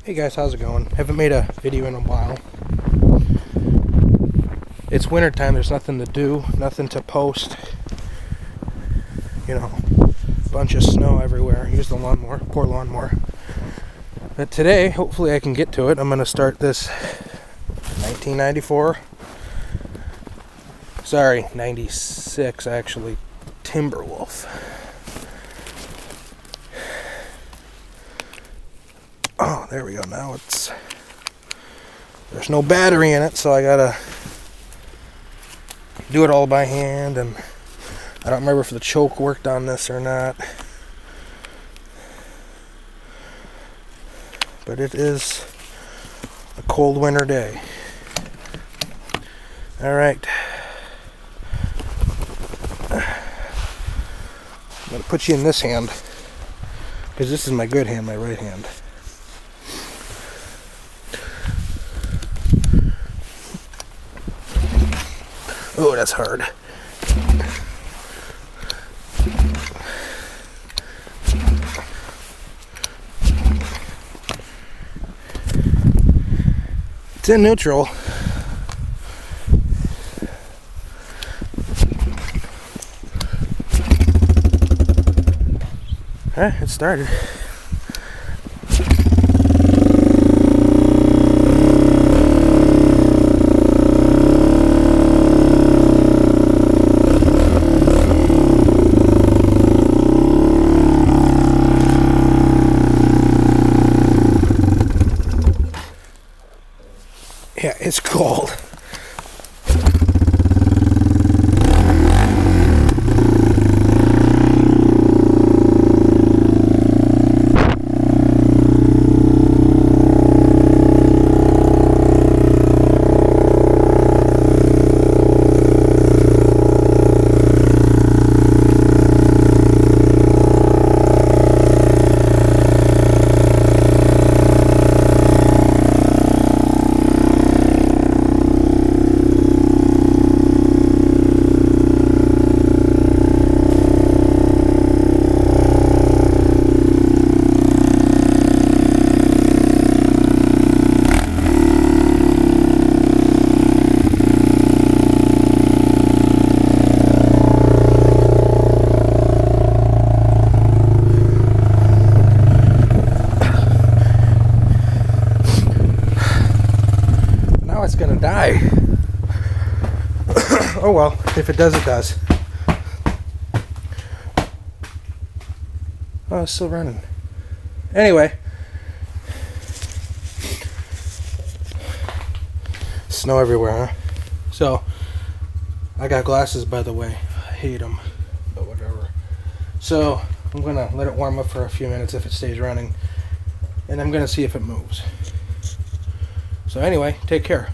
Hey guys, how's it going? Haven't made a video in a while. It's winter time, there's nothing to do, nothing to post. You know, bunch of snow everywhere. Use the lawnmower, poor lawnmower. But today, hopefully I can get to it. I'm going to start this 1994, sorry, 96 actually, Woulf. Oh, there we go. Now there's no battery in it, so I gotta do it all by hand, and I don't remember if the choke worked on this or not. But it is a cold winter day. Alright. I'm gonna put you in this hand, because this is my good hand, my right hand. Oh, that's hard. It's in neutral. It started. Yeah, it's cold. It's gonna die. Oh well, if it does, it does. Oh, it's still running. Anyway, snow everywhere, huh? So, I got glasses, by the way. I hate them, but whatever. So, I'm gonna let it warm up for a few minutes if it stays running, and I'm gonna see if it moves. So anyway, take care.